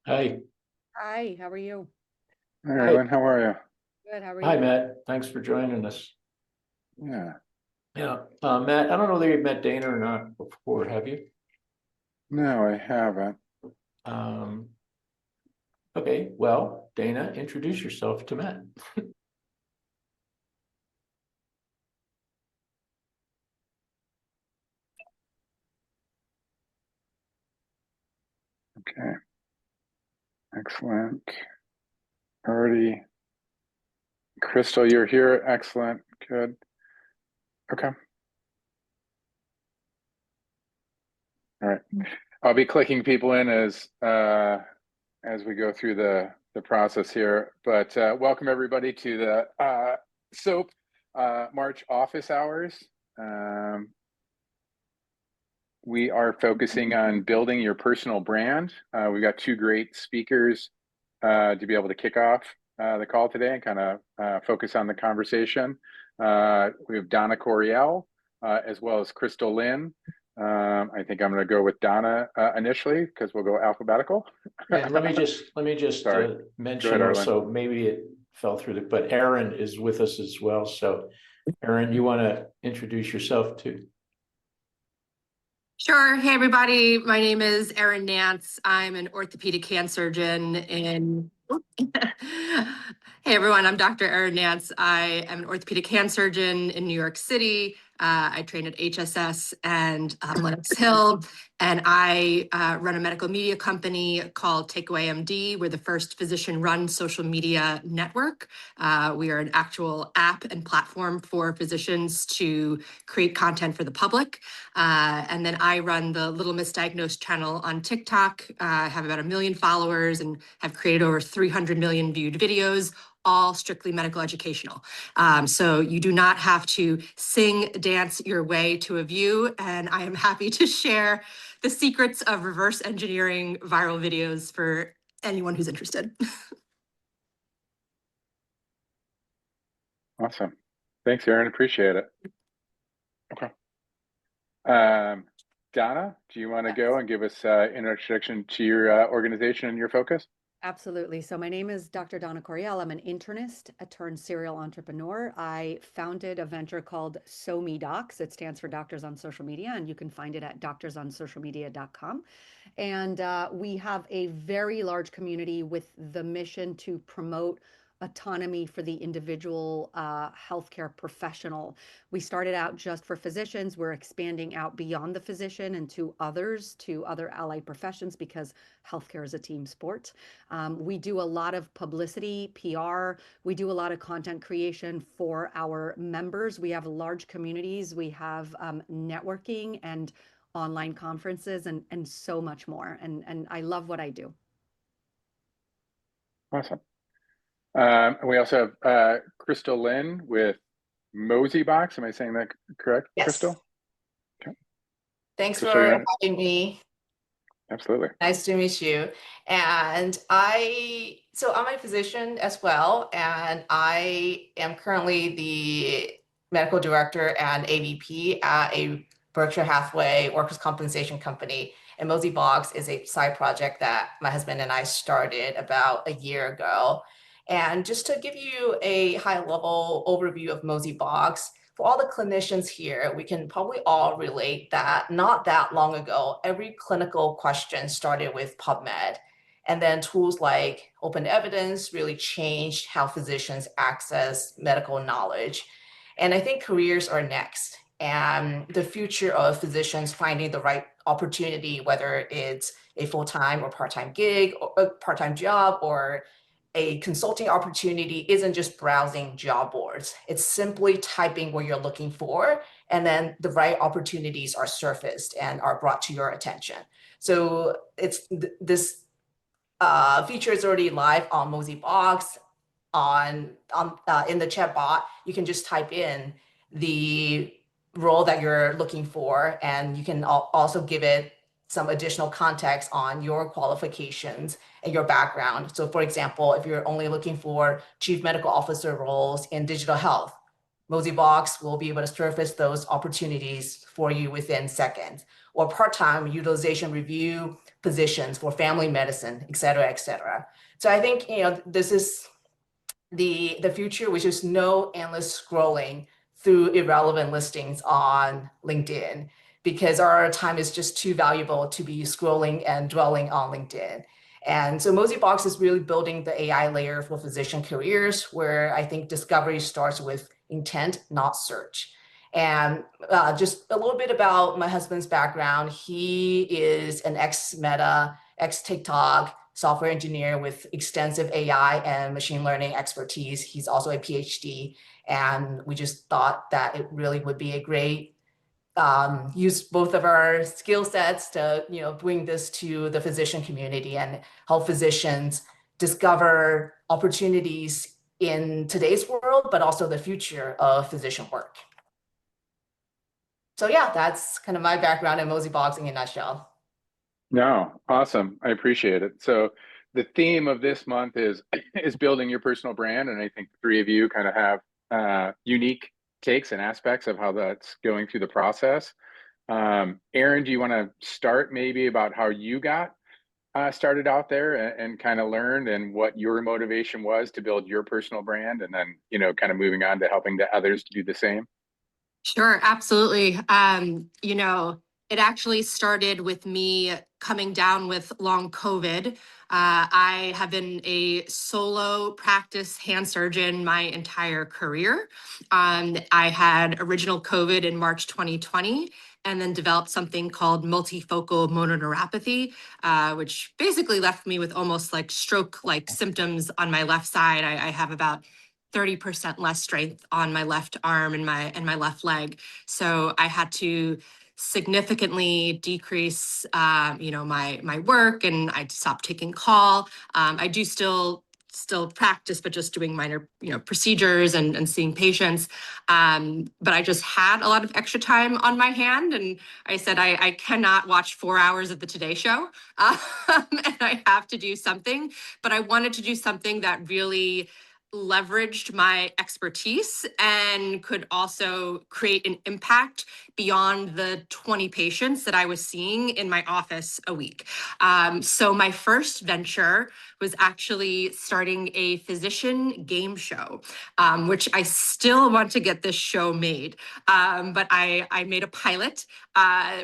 Hi. Hi, how are you? Hi, Hi. Erlen, how are you? Good, how are Hi, you? Matt. Thanks for joining us. Yeah, Yeah, Matt, I don't know whether you've met Dana or not before, have you? no, I haven't. Um, okay, well, Dana, introduce yourself to Matt. Okay, excellent. Already, Crystal, you're here. Excellent, good. Okay, all right. I'll be clicking people in as we go through the process here. But welcome everybody to the SOPE March office hours. We are focusing on building your personal brand. We've got two great speakers to be able to kick off the call today and kind of focus on the conversation. We have Donna Coriel as well as Crystal Lynn. I think I'm going to go with Donna initially because we'll go alphabetical. And let me just Sorry. mention Go ahead, also, maybe it fell through but Erin is with us as well. So Erin, you want to introduce yourself too? Sure. Hey, everybody. My name is Erin Nance. I'm an orthopedic hand surgeon in. Hey, everyone. I'm Dr. Erin Nance. I am an orthopedic hand surgeon in New York City. I trained at HSS and Lenox Hill, and I run a medical media company called Takeaway MD. We're the first physician-run social media network. We are an actual app and platform for physicians to create content for the public. And then I run the Little Misdiagnosed channel on TikTok. I have about 1 million followers and have created over 300 million viewed videos, all strictly medical educational. So you do not have to sing, dance your way to a view. And I am happy to share the secrets of reverse engineering viral videos for anyone who's interested. Awesome. Thanks, Erin. Appreciate it. Okay. Donna, do you want to go and give us an introduction to your organization and your focus? Absolutely. So my name is Dr. Donna Coriel. I'm an internist, a turned serial entrepreneur. I founded a venture called SOME Docs. It stands for Doctors on Social Media, and you can find it at doctorsonsocialmedia.com. And we have a very large community with the mission to promote autonomy for the individual healthcare professional. We started out just for physicians. We're expanding out beyond the physician and to others, to other allied professions, because healthcare is a team sport. We do a lot of publicity, PR. We do a lot of content creation for our members. We have large communities. We have networking and online conferences and so much more. And I love what I do. Awesome. We also have Crystal Lynn with Mosey Box. Am I saying that correct, Yes. Crystal? Okay. Thanks Crystal, for having me. Absolutely. Nice to meet you. And I'm a physician as well, and I am currently the medical director and AVP at a Berkshire Hathaway workers' compensation company. And Mosey Box is a side project that my husband and I started about a year ago. And just to give you a high-level overview of Mosey Box, for all the clinicians here, we can probably all relate that not that long ago, every clinical question started with PubMed. And then tools like open evidence really changed how physicians access medical knowledge. And I think careers are next. And the future of physicians finding the right opportunity, whether it's a full-time or part-time gig, or a part-time job, or a consulting opportunity, isn't just browsing job boards. It's simply typing what you're looking for, and then the right opportunities are surfaced and are brought to your attention. So this feature is already live on Mosey Box. In the chat bot, you can just type in the role that you're looking for, and you can also give it some additional context on your qualifications and your background. So for example, if you're only looking for chief medical officer roles in digital health, Mosey Box will be able to surface those opportunities for you within seconds. Or part-time utilization review, positions for family medicine, et cetera, et cetera. So I think, this is the future, which is no endless scrolling through irrelevant listings on LinkedIn, because our time is just too valuable to be scrolling and dwelling on LinkedIn. And so Moseybox is really building the AI layer for physician careers, where I think discovery starts with intent, not search. And just a little bit about my husband's background. He is an ex-Meta, ex-TikTok software engineer with extensive AI and machine learning expertise. He's also a PhD. And we just thought that it really would be a great use both of our skill sets to bring this to the physician community and help physicians discover opportunities in today's world, but also the future of physician work. So yeah, that's kind of my background in Moseybox in a nutshell. No, awesome. I appreciate it. So the theme of this month is building your personal brand, and I think the three of you kind of have unique takes and aspects of how that's going through the process. Erin, do you want to start maybe about how you got started out there and kind of learned, and what your motivation was to build your personal brand, and then kind of moving on to helping the others to do the same? Sure, absolutely. It actually started with me coming down with long COVID. I have been a solo practice hand surgeon my entire career. I had original COVID in March 2020, and then developed something called multifocal mononeuropathy, which basically left me with almost like stroke-like symptoms on my left side. I have about 30% less strength on my left arm and my left leg. So I had to significantly decrease, my work, and I stopped taking call. I do still practice, but just doing minor, procedures and seeing patients. But I just had a lot of extra time on my hand, and I said, I cannot watch 4 hours of the Today Show, and I have to do something. But I wanted to do something that really leveraged my expertise and could also create an impact beyond the 20 patients that I was seeing in my office a week. So my first venture was actually starting a physician game show, which I still want to get this show made. But I made a pilot,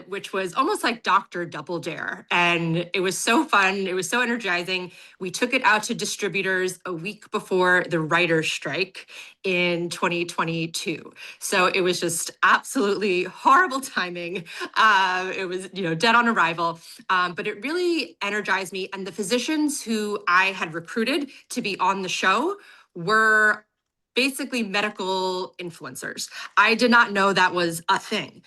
which was almost like Dr. Double Dare. And it was so fun. It was so energizing. We took it out to distributors a week before the writer's strike in 2022. So it was just absolutely horrible timing. It was, dead on arrival, but it really energized me. And the physicians who I had recruited to be on the show were basically medical influencers. I did not know that was a thing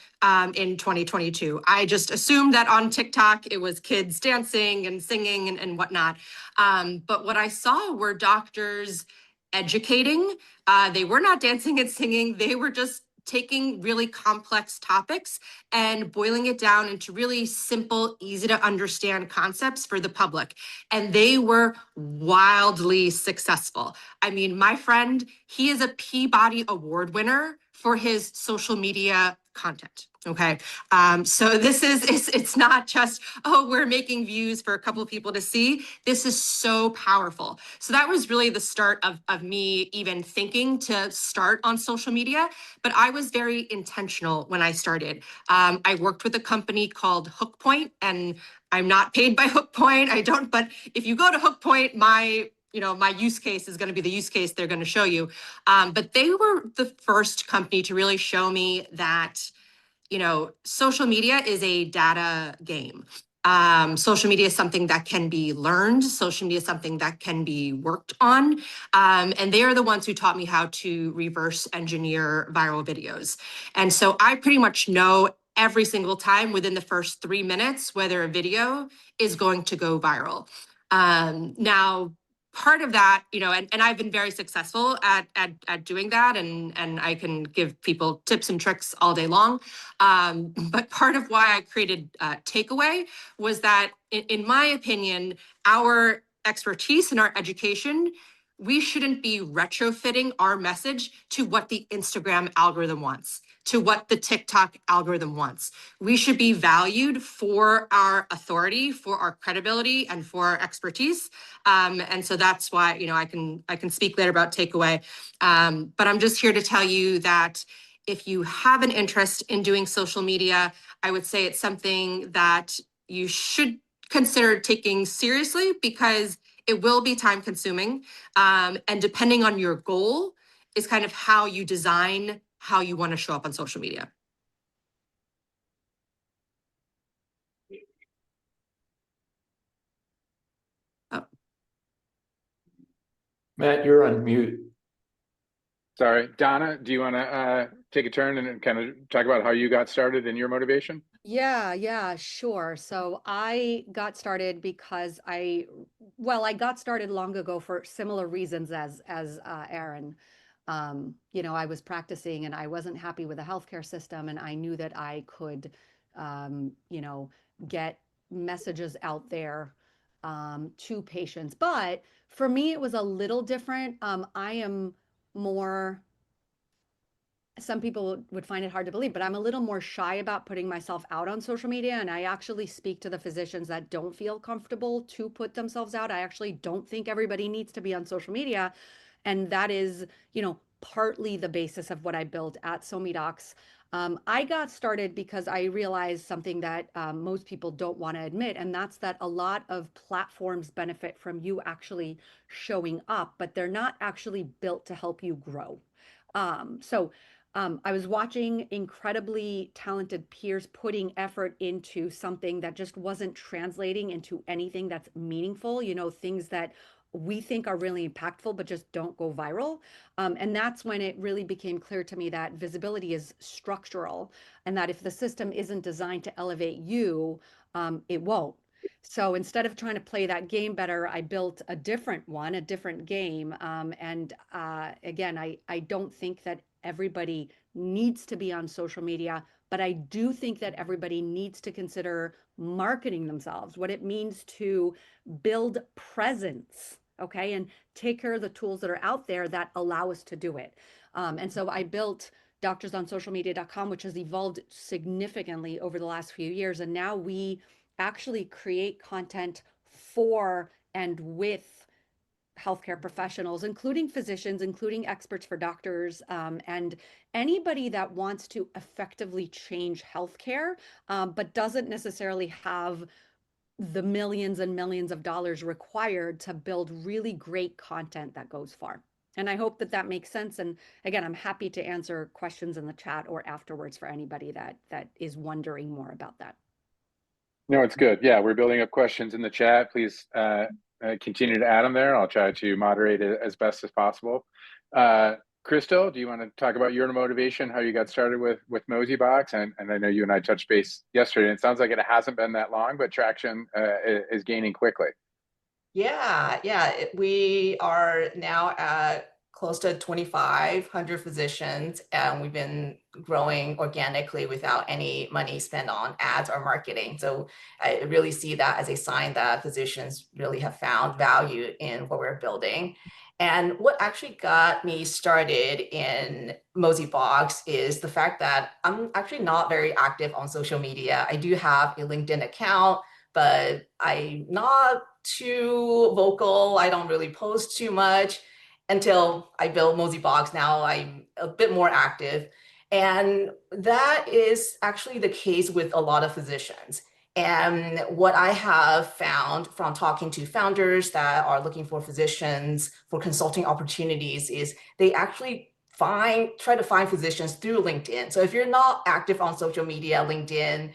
in 2022. I just assumed that on TikTok, it was kids dancing and singing and whatnot. But what I saw were doctors educating. They were not dancing and singing. They were just taking really complex topics and boiling it down into really simple, easy to understand concepts for the public. And they were wildly successful. I mean, my friend, he is a Peabody Award winner for his social media content. Okay. So this it's not just, oh, we're making views for a couple of people to see. This is so powerful. So that was really the start of me even thinking to start on social media. But I was very intentional when I started. I worked with a company called HookPoint, and I'm not paid by HookPoint. I don't, but if you go to HookPoint, my use case is going to be the use case they're going to show you. But they were the first company to really show me that, social media is a data game. Social media is something that can be learned. Social media is something that can be worked on. And they are the ones who taught me how to reverse engineer viral videos. And so I pretty much know every single time within the first 3 minutes whether a video is going to go viral. Now, part of that, and I've been very successful at doing that, and I can give people tips and tricks all day long. But part of why I created Takeaway was that, in my opinion, our expertise and our education, we shouldn't be retrofitting our message to what the Instagram algorithm wants. to what the TikTok algorithm wants. We should be valued for our authority, for our credibility, and for our expertise. And so that's why, you know, I can speak later about takeaway. But I'm just here to tell you that if you have an interest in doing social media, I would say it's something that you should consider taking seriously, because it will be time consuming. And depending on your goal is kind of how you design how you want to show up on social media. Oh. Matt, you're on mute. Sorry, Donna, do you want to take a turn and kind of talk about how you got started and your motivation? Yeah, sure. So I got started because I got started long ago for similar reasons as Aaron. You know, I was practicing and I wasn't happy with the healthcare system, and I knew that I could, you know, get messages out there to patients. But for me, it was a little different. I am more, some people would find it hard to believe, but I'm a little more shy about putting myself out on social media. And I actually speak to the physicians that don't feel comfortable to put themselves out. I actually don't think everybody needs to be on social media. And that is, you know, partly the basis of what I built at SOME Docs. I got started because I realized something that most people don't want to admit, and that's that a lot of platforms benefit from you actually showing up, but they're not actually built to help you grow. I was watching incredibly talented peers putting effort into something that just wasn't translating into anything that's meaningful, you know, things that we think are really impactful, but just don't go viral. And that's when it really became clear to me that visibility is structural, and that if the system isn't designed to elevate you, it won't. So instead of trying to play that game better, I built a different one, a different game. Again, I don't think that everybody needs to be on social media, but I do think that everybody needs to consider marketing themselves, what it means to build presence, okay, and take care of the tools that are out there that allow us to do it. And so I built doctorsonsocialmedia.com, which has evolved significantly over the last few years. And now we actually create content for and with healthcare professionals, including physicians, including experts for doctors, and anybody that wants to effectively change healthcare, but doesn't necessarily have the millions and millions of dollars required to build really great content that goes far. And I hope that that makes sense. And again, I'm happy to answer questions in the chat or afterwards for anybody that is wondering more about that. No, it's good. Yeah, we're building up questions in the chat. Please continue to add them there. I'll try to moderate it as best as possible. Crystal, do you want to talk about your motivation, how you got started with Moseybox? And I know you and I touched base yesterday, and it sounds like it hasn't been that long, but traction is gaining quickly. Yeah. We are now at close to 2,500 physicians, and we've been growing organically without any money spent on ads or marketing. So I really see that as a sign that physicians really have found value in what we're building. And what actually got me started in Moseybox is the fact that I'm actually not very active on social media. I do have a LinkedIn account, but I'm not too vocal. I don't really post too much until I built Moseybox. Now I'm a bit more active. And that is actually the case with a lot of physicians. And what I have found from talking to founders that are looking for physicians for consulting opportunities is they actually try to find physicians through LinkedIn. So if you're not active on social media, LinkedIn,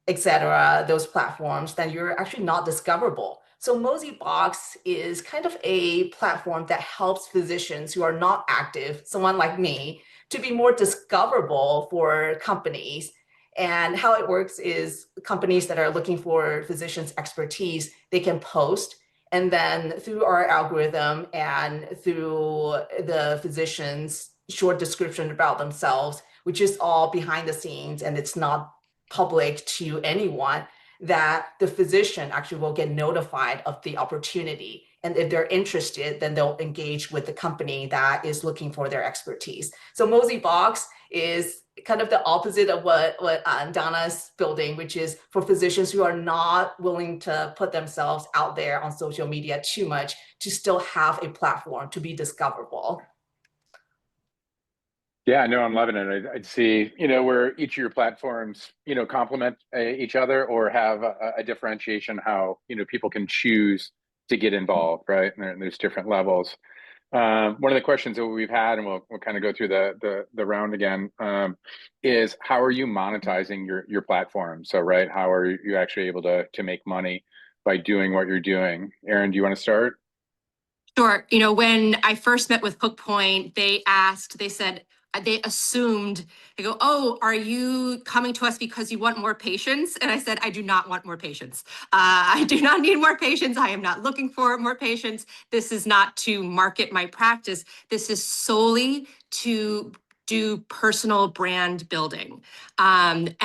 etc., those platforms, then you're actually not discoverable. So Moseybox is kind of a platform that helps physicians who are not active, someone like me, to be more discoverable for companies. And how it works is companies that are looking for physicians' expertise, they can post, and then through our algorithm and through the physician's short description about themselves, which is all behind the scenes and it's not public to anyone, that the physician actually will get notified of the opportunity. And if they're interested, then they'll engage with the company that is looking for their expertise. So Mosey Box is kind of the opposite of what Donna's building, which is for physicians who are not willing to put themselves out there on social media too much to still have a platform to be discoverable. Yeah, no, I'm loving it. I'd see, where each of your platforms, complement each other or have a differentiation how, people can choose to get involved, right? And there's different levels. One of the questions that we've had, and we'll kind of go through the round again, is how are you monetizing your platform? So, right, how are you actually able to make money by doing what you're doing? Erin, do you want to start? Sure. When I first met with Hookpoint, they said, they assumed, they go, oh, are you coming to us because you want more patients? And I said, I do not want more patients. I do not need more patients. I am not looking for more patients. This is not to market my practice. This is solely to do personal brand building. And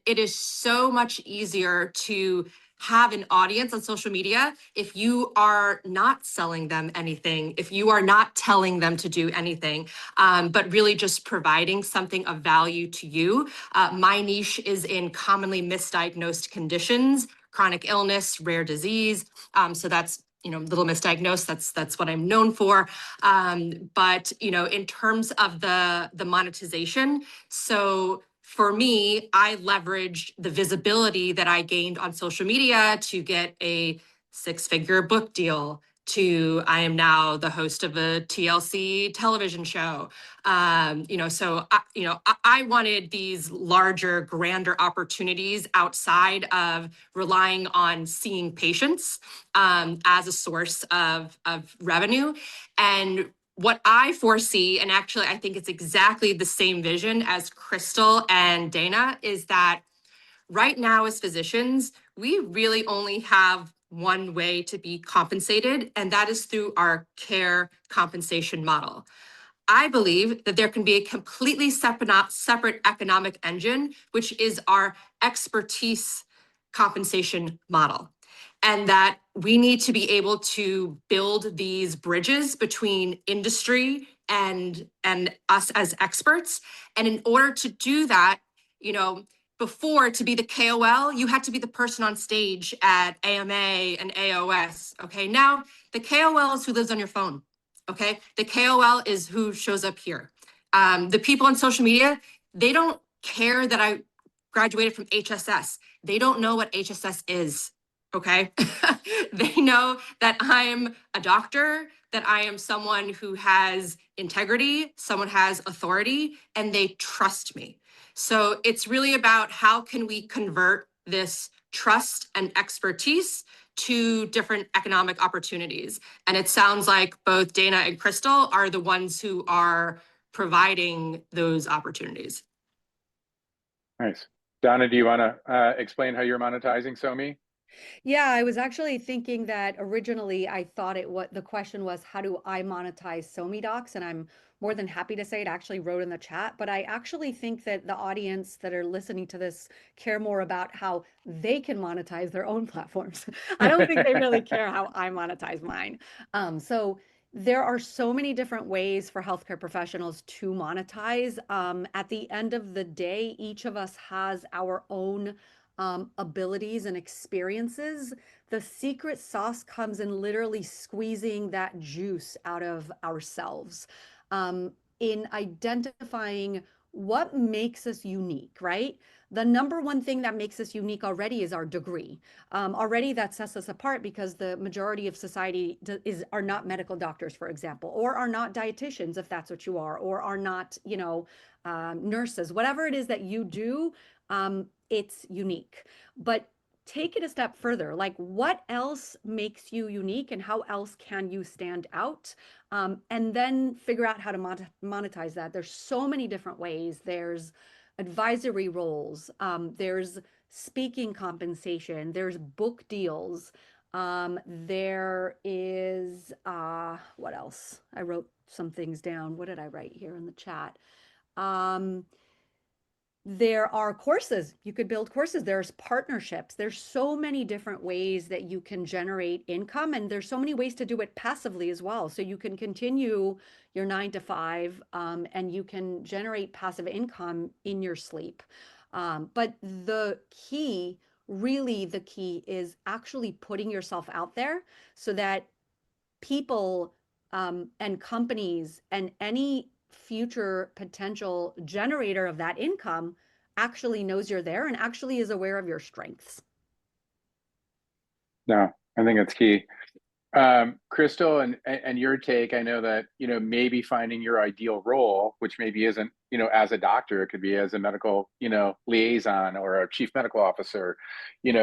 it is so much easier to have an audience on social media if you are not selling them anything, if you are not telling them to do anything, but really just providing something of value to you. My niche is in commonly misdiagnosed conditions, chronic illness, rare disease. So that's little misdiagnosed. That's what I'm known for. But in terms of the monetization, so for me, I leveraged the visibility that I gained on social media to get a 6-figure book deal. I am now the host of a TLC television show. So I wanted these larger, grander opportunities outside of relying on seeing patients as a source of revenue. And what I foresee, and actually I think it's exactly the same vision as Crystal and Dana, is that right now as physicians, we really only have one way to be compensated, and that is through our care compensation model. I believe that there can be a completely separate economic engine, which is our expertise compensation model. And that we need to be able to build these bridges between industry and us as experts. And in order to do that, before, to be the KOL, you had to be the person on stage at AMA and AOS. Okay, now the KOL is who lives on your phone. Okay, the KOL is who shows up here. The people on social media, they don't care that I graduated from HSS. They don't know what HSS is. Okay, they know that I'm a doctor, that I am someone who has integrity, someone has authority, and they trust me. So it's really about how can we convert this trust and expertise to different economic opportunities. And it sounds like both Dana and Crystal are the ones who are providing those opportunities. Nice. Donna, do you want to explain how you're monetizing SOME? Yeah, I was actually thinking that originally I thought the question was, how do I monetize SOME Docs? And I'm more than happy to say it actually wrote in the chat, but I actually think that the audience that are listening to this care more about how they can monetize their own platforms. I don't think they really care how I monetize mine. So there are so many different ways for healthcare professionals to monetize. At the end of the day, each of us has our own abilities and experiences. The secret sauce comes in literally squeezing that juice out of ourselves, in identifying what makes us unique, right? The number one thing that makes us unique already is our degree. Already that sets us apart because the majority of society are not medical doctors, for example, or are not dietitians, if that's what you are, or are not, nurses. Whatever it is that you do, it's unique. But take it a step further. Like, what else makes you unique and how else can you stand out? And then figure out how to monetize that. There's so many different ways. There's advisory roles. There's speaking compensation. There's book deals. There is, what else? I wrote some things down. What did I write here in the chat? there are courses. You could build courses. There's partnerships. There's so many different ways that you can generate income, and there's so many ways to do it passively as well. So you can continue your 9 to 5, and you can generate passive income in your sleep. But the key, really the key, is actually putting yourself out there so that people and companies and any future potential generator of that income actually knows you're there and actually is aware of your strengths. No, I think that's key. Crystal, and your take, I know that, maybe finding your ideal role, which maybe isn't, as a doctor, it could be as a medical, liaison or a chief medical officer,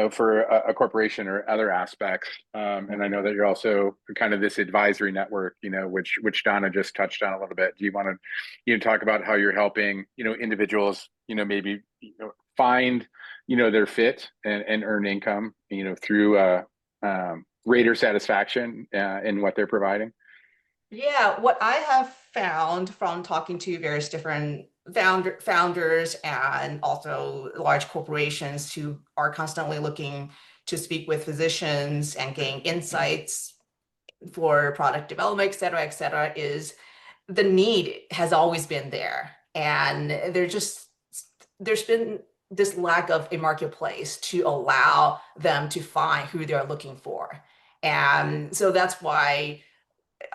for a corporation or other aspects. And I know that you're also kind of this advisory network, which Donna just touched on a little bit. Do you want to, talk about how you're helping, individuals, maybe, find, their fit and earn income, through, greater satisfaction in what they're providing? Yeah, what I have found from talking to various different founders and also large corporations who are constantly looking to speak with physicians and gain insights for product development, et cetera, is the need has always been there. And there's been this lack of a marketplace to allow them to find who they're looking for. And so that's why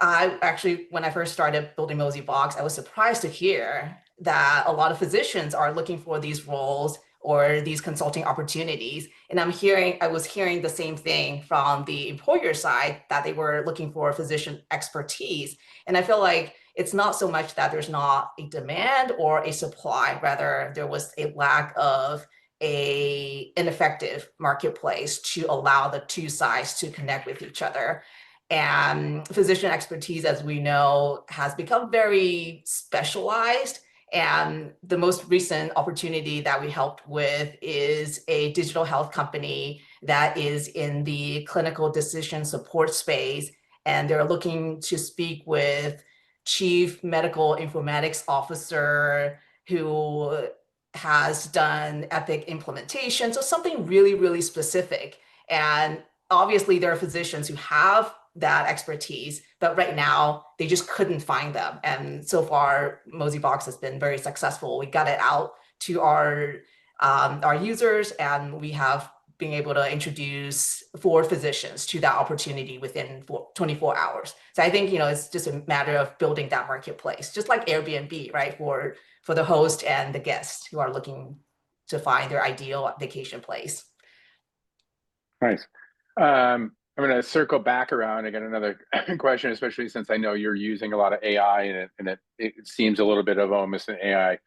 I actually, when I first started building Moseybox, I was surprised to hear that a lot of physicians are looking for these roles or these consulting opportunities. And I was hearing the same thing from the employer side, that they were looking for physician expertise. And I feel like it's not so much that there's not a demand or a supply, rather there was a lack of an effective marketplace to allow the two sides to connect with each other. And physician expertise, as we know, has become very specialized. And the most recent opportunity that we helped with is a digital health company that is in the clinical decision support space. And they're looking to speak with chief medical informatics officer who has done Epic implementation. So something really, really specific. And obviously there are physicians who have that expertise, but right now they just couldn't find them. And so far, Moseybox has been very successful. We got it out to our users, and we have been able to introduce 4 physicians to that opportunity within 24 hours. So I think, it's just a matter of building that marketplace, just like Airbnb, right? For the host and the guests who are looking to find their ideal vacation place. Nice. I'm going to circle back around. I got another question, especially since I know you're using a lot of AI, and it seems a little bit of almost an AI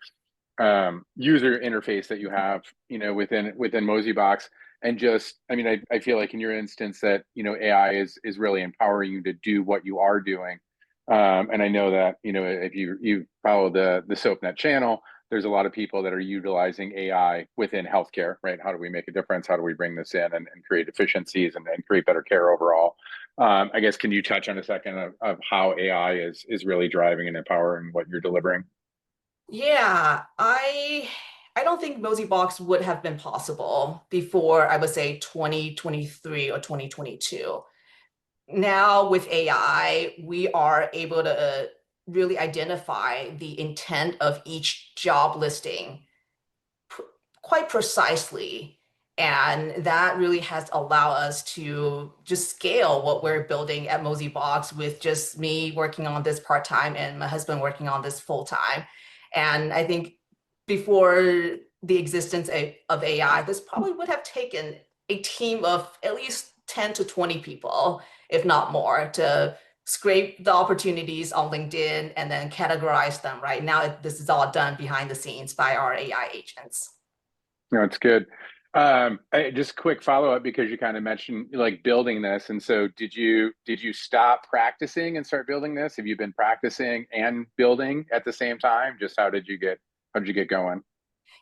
user interface that you have, within Moseybox. And just, I feel like in your instance that, AI is really empowering you to do what you are doing. And I know that, if you follow the SOPNet channel, there's a lot of people that are utilizing AI within healthcare, right? How do we make a difference? How do we bring this in and create efficiencies and create better care overall? I guess, can you touch on a second of how AI is really driving and empowering what you're delivering? Yeah, I don't think Moseybox would have been possible before, I would say, 2023 or 2022. Now with AI, we are able to really identify the intent of each job listing quite precisely. And that really has allowed us to just scale what we're building at Moseybox with just me working on this part-time and my husband working on this full-time. And I think before the existence of AI, this probably would have taken a team of at least 10 to 20 people, if not more, to scrape the opportunities on LinkedIn and then categorize them. Right now, this is all done behind the scenes by our AI agents. No, it's good. Just quick follow-up, because you kind of mentioned like building this. And so did you stop practicing and start building this? Have you been practicing and building at the same time? Just how did you get going?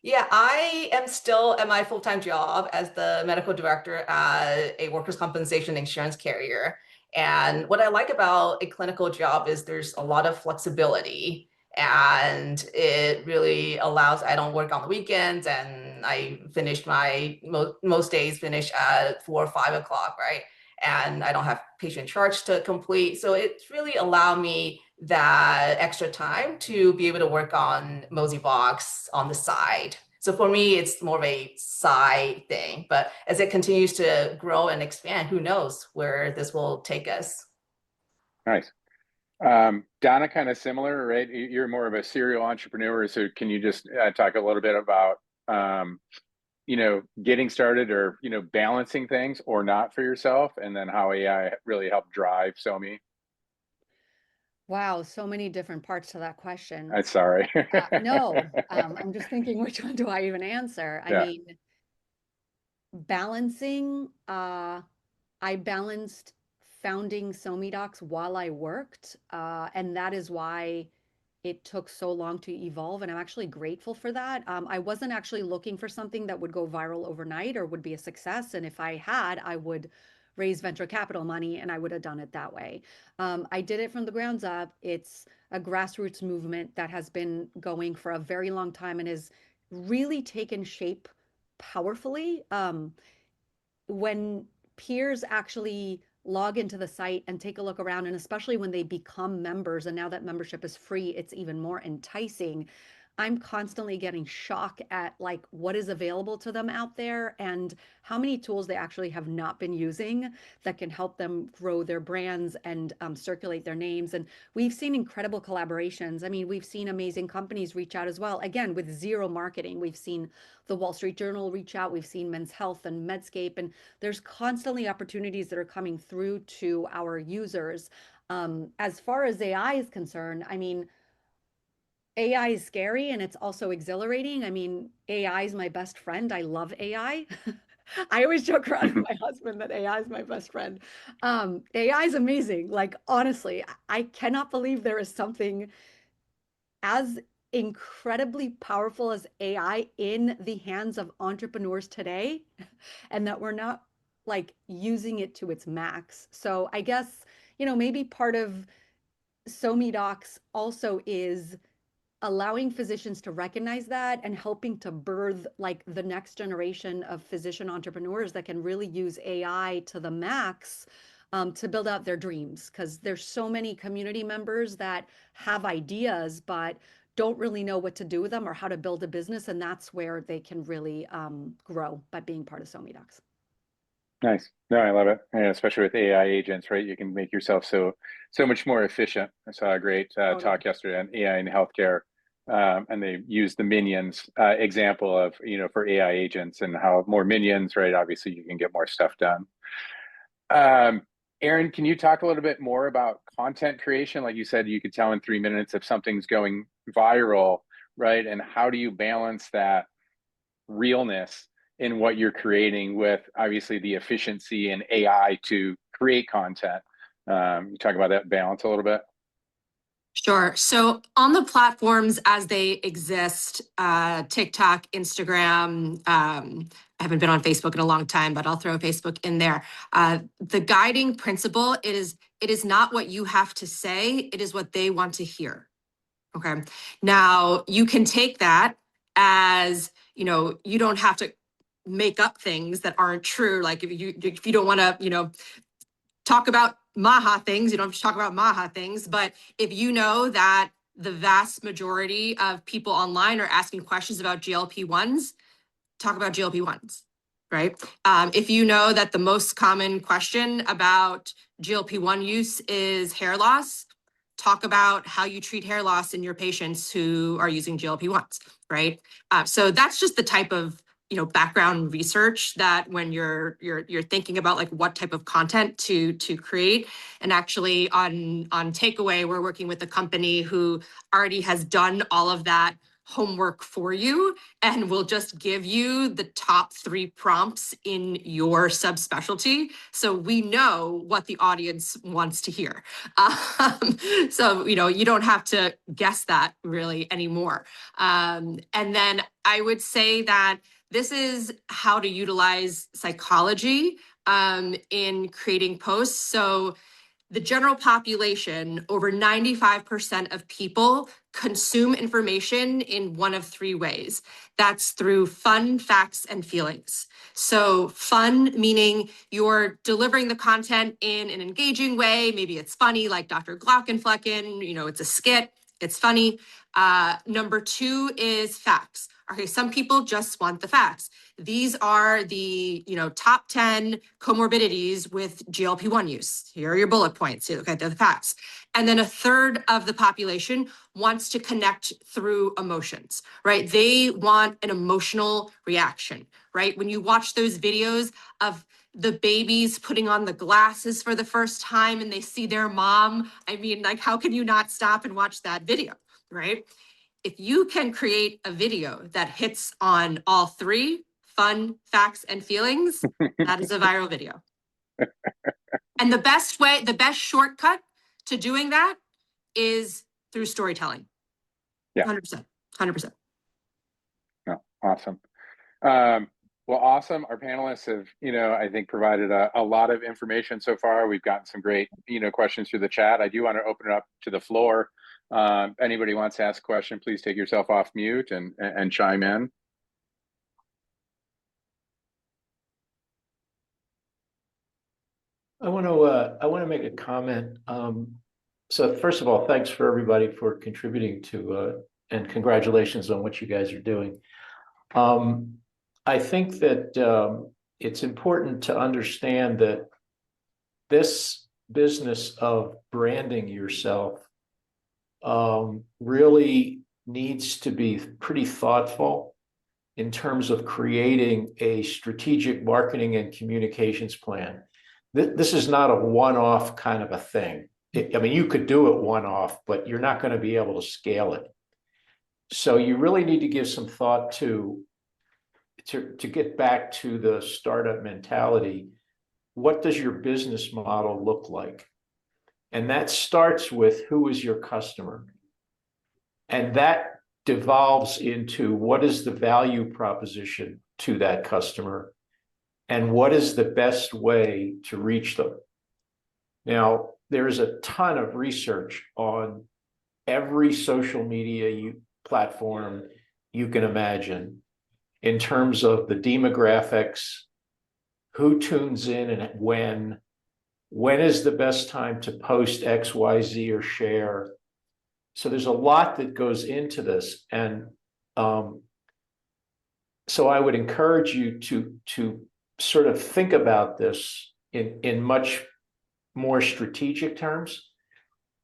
Yeah, I am still at my full-time job as the medical director at a workers' compensation insurance carrier. And what I like about a clinical job is there's a lot of flexibility. And it really allows, I don't work on the weekends, and I finish my, most days finish at 4 or 5 o'clock, right? And I don't have patient charge to complete. So it's really allowed me that extra time to be able to work on Moseybox on the side. So for me, it's more of a side thing, but as it continues to grow and expand, who knows where this will take us. Nice. Donna, kind of similar, right? You're more of a serial entrepreneur. So can you just talk a little bit about, getting started or, balancing things or not for yourself, and then how AI really helped drive SOME? Wow, so many different parts to that question. I'm sorry. No, I'm just thinking, which one do I even answer? I Yeah. mean, balancing, I balanced founding SoMeDocs while I worked, and that is why it took so long to evolve, and I'm actually grateful for that. I wasn't actually looking for something that would go viral overnight or would be a success, and if I had, I would raise venture capital money and I would have done it that way. I did it from the grounds up. It's a grassroots movement that has been going for a very long time and has really taken shape powerfully. When peers actually log into the site and take a look around, and especially when they become members, and now that membership is free, it's even more enticing. I'm constantly getting shock at like what is available to them out there and how many tools they actually have not been using that can help them grow their brands and circulate their names. And we've seen incredible collaborations. I mean, we've seen amazing companies reach out as well, again, with zero marketing. We've seen the Wall Street Journal reach out. We've seen Men's Health and Medscape, and there's constantly opportunities that are coming through to our users. As far as AI is concerned, I mean, AI is scary and it's also exhilarating. I mean, AI is my best friend. I love AI. I always joke around with my husband that AI is my best friend. AI is amazing. Like, honestly, I cannot believe there is something as incredibly powerful as AI in the hands of entrepreneurs today, and that we're not like using it to its max. So I guess, maybe part of SoMeDocs also is allowing physicians to recognize that and helping to birth like the next generation of physician entrepreneurs that can really use AI to the max, to build out their dreams. Because there's so many community members that have ideas but don't really know what to do with them or how to build a business, and that's where they can really grow by being part of SoMeDocs. Nice. No, I love it. And especially with AI agents, right? You can make yourself so much more efficient. I saw a great talk yesterday on AI in healthcare, and they used the minions example of, for AI agents and how more minions, right? Obviously, you can get more stuff done. Erin, can you talk a little bit more about content creation? Like you said, you could tell in 3 minutes if something's going viral, right? And how do you balance that realness in what you're creating with obviously the efficiency and AI to create content? You talk about that balance a little bit. Sure. So on the platforms as they exist, TikTok, Instagram, I haven't been on Facebook in a long time, but I'll throw Facebook in there. The guiding principle is it is not what you have to say, it is what they want to hear. Okay. Now you can take that as, you don't have to make up things that aren't true. Like if you don't want to, talk about Maha things, you don't have to talk about Maha things, but if you know that the vast majority of people online are asking questions about GLP-1s, talk about GLP-1s, right? If you know that the most common question about GLP-1 use is hair loss, talk about how you treat hair loss in your patients who are using GLP-1s, right? So that's just the type of background research that when you're thinking about like what type of content to create. And actually on Takeaway, we're working with a company who already has done all of that homework for you and will just give you the top 3 prompts in your subspecialty. So we know what the audience wants to hear. So, you don't have to guess that really anymore. And then I would say that this is how to utilize psychology in creating posts. So the general population, over 95% of people consume information in one of three ways. That's through fun, facts, and feelings. So fun, meaning you're delivering the content in an engaging way. Maybe it's funny, like Dr. Glockenflecken, it's a skit, it's funny. Number two is facts. Okay, some people just want the facts. These are the top 10 comorbidities with GLP-1 use. Here are your bullet points. Okay, they're the facts. And then a third of the population wants to connect through emotions, right? They want an emotional reaction, right? When you watch those videos of the babies putting on the glasses for the first time and they see their mom, I mean, like, how can you not stop and watch that video, right? If you can create a video that hits on all three, fun, facts, and feelings, that is a viral video. And the best shortcut to doing that is through storytelling. Yeah. 100%. 100%. No, awesome. Well, awesome. Our panelists have, I think provided a lot of information so far. We've gotten some great, questions through the chat. I do want to open it up to the floor. Anybody wants to ask a question, please take yourself off mute and chime in. I want to make a comment. So first of all, thanks for everybody for contributing to and congratulations on what you guys are doing. I think that it's important to understand that this business of branding yourself really needs to be pretty thoughtful in terms of creating a strategic marketing and communications plan. This is not a one-off kind of a thing. I mean, you could do it one-off, but you're not going to be able to scale it. So you really need to give some thought to get back to the startup mentality. What does your business model look like? And that starts with who is your customer? And that devolves into what is the value proposition to that customer? And what is the best way to reach them? Now, there is a ton of research on every social media platform you can imagine in terms of the demographics, who tunes in and when is the best time to post X, Y, Z or share. So there's a lot that goes into this. And so I would encourage you to sort of think about this in much more strategic terms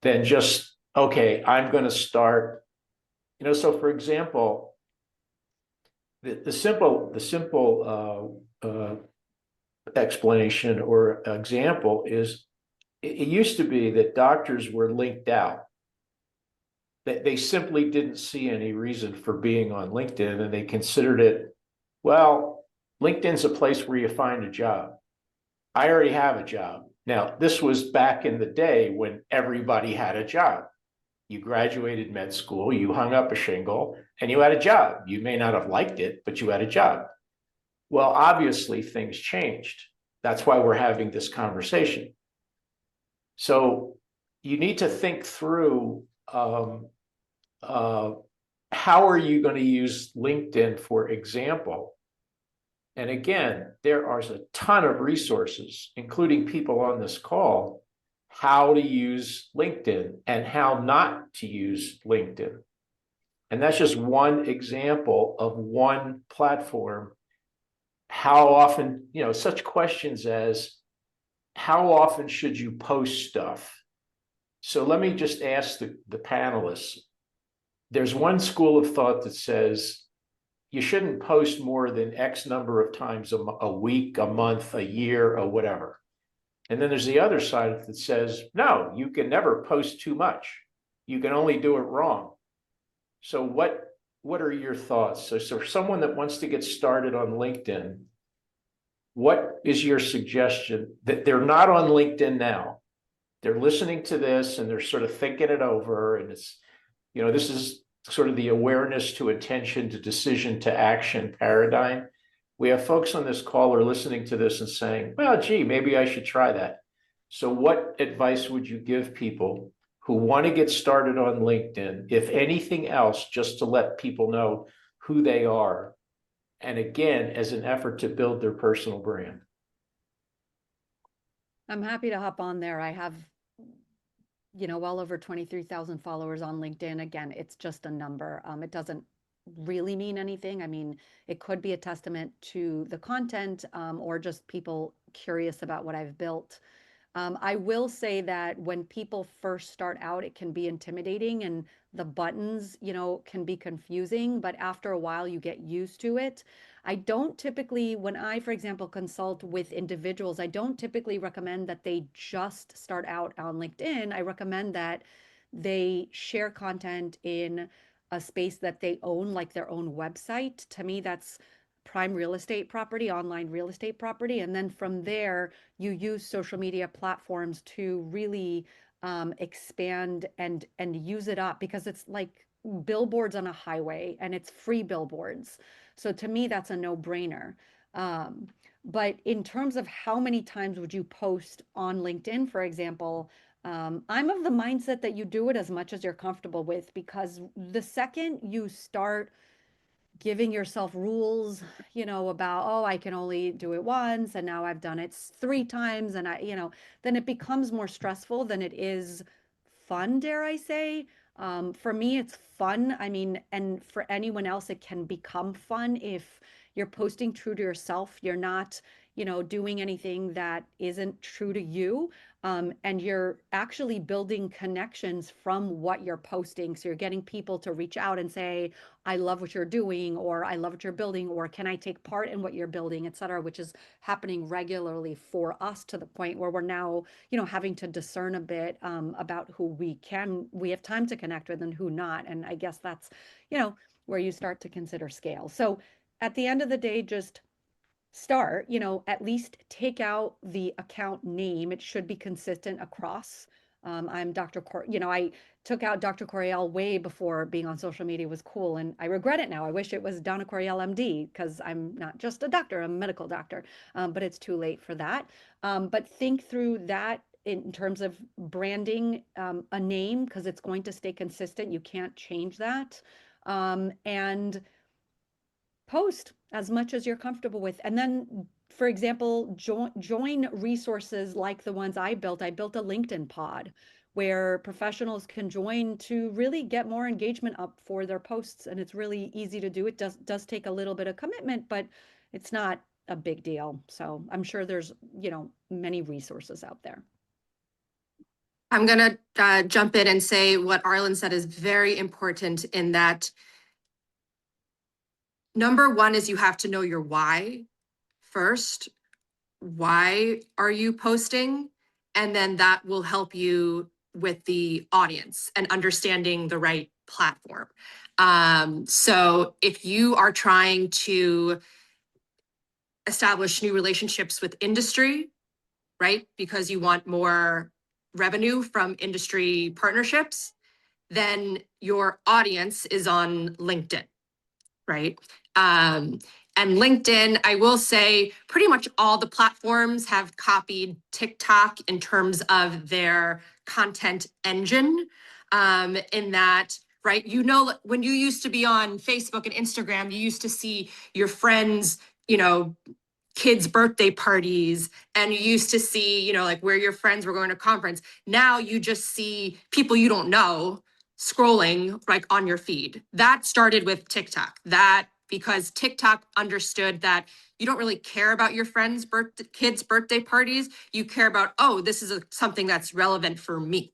than just, okay, I'm going to start, so for example, the simple explanation or example is it used to be that doctors were linked out. They simply didn't see any reason for being on LinkedIn, and they considered it, well, LinkedIn's a place where you find a job. I already have a job. Now, this was back in the day when everybody had a job. You graduated med school, you hung up a shingle, and you had a job. You may not have liked it, but you had a job. Well, obviously, things changed. That's why we're having this conversation. So you need to think through how are you going to use LinkedIn, for example. And again, there are a ton of resources, including people on this call, how to use LinkedIn and how not to use LinkedIn. And that's just one example of one platform. How often, such questions as, how often should you post stuff? So let me just ask the panelists. There's one school of thought that says you shouldn't post more than X number of times a week, a month, a year, or whatever. And then there's the other side that says, no, you can never post too much. You can only do it wrong. So what are your thoughts? So for someone that wants to get started on LinkedIn, what is your suggestion that they're not on LinkedIn now? They're listening to this and they're sort of thinking it over. And it's, this is sort of the awareness to attention to decision to action paradigm. We have folks on this call who are listening to this and saying, well, gee, maybe I should try that. So what advice would you give people who want to get started on LinkedIn, if anything else, just to let people know who they are? And again, as an effort to build their personal brand. I'm happy to hop on there. I have, well over 23,000 followers on LinkedIn. Again, it's just a number. It doesn't really mean anything. I mean, it could be a testament to the content, or just people curious about what I've built. I will say that when people first start out, it can be intimidating and the buttons, can be confusing, but after a while you get used to it. I don't typically, when I, for example, consult with individuals, I don't typically recommend that they just start out on LinkedIn. I recommend that they share content in a space that they own, like their own website. To me, that's prime real estate property, online real estate property. And then from there, you use social media platforms to really expand and use it up, because it's like billboards on a highway and it's free billboards. So to me, that's a no-brainer. Um, but in terms of how many times would you post on LinkedIn, for example, I'm of the mindset that you do it as much as you're comfortable with, because the second you start giving yourself rules, about, oh, I can only do it once and now I've done it 3 times, and then it becomes more stressful than it is fun, dare I say. For me, it's fun. I mean, and for anyone else, it can become fun if you're posting true to yourself. You're not, doing anything that isn't true to you. And you're actually building connections from what you're posting. So you're getting people to reach out and say, I love what you're doing, or I love what you're building, or can I take part in what you're building, et cetera, which is happening regularly for us, to the point where we're now, having to discern a bit about who we have time to connect with and who not. And I guess that's, where you start to consider scale. So at the end of the day, just start, at least take out the account name. It should be consistent across. I'm Dr. I took out Dr. Coriel way before being on social media was cool. And I regret it now. I wish it was Donna Coriel, MD, because I'm not just a doctor, I'm a medical doctor. But it's too late for that. But think through that in terms of branding a name, because it's going to stay consistent. You can't change that. And post as much as you're comfortable with. And then, for example, join resources like the ones I built. I built a LinkedIn pod where professionals can join to really get more engagement up for their posts. And it's really easy to do. It does take a little bit of commitment, but it's not a big deal. So I'm sure there's, many resources out there. I'm going to jump in and say what Arlen said is very important, in that number one is you have to know your why first. Why are you posting? And then that will help you with the audience and understanding the right platform. So if you are trying to establish new relationships with industry, right, because you want more revenue from industry partnerships, then your audience is on LinkedIn, right? And LinkedIn, I will say pretty much all the platforms have copied TikTok in terms of their content engine, in that, right? When you used to be on Facebook and Instagram, you used to see your friends, kids' birthday parties, and you used to see, like where your friends were going to conference. Now you just see people you don't know scrolling like on your feed. That started with TikTok. Because TikTok understood that you don't really care about your friends' kids' birthday parties. You care about, oh, this is something that's relevant for me.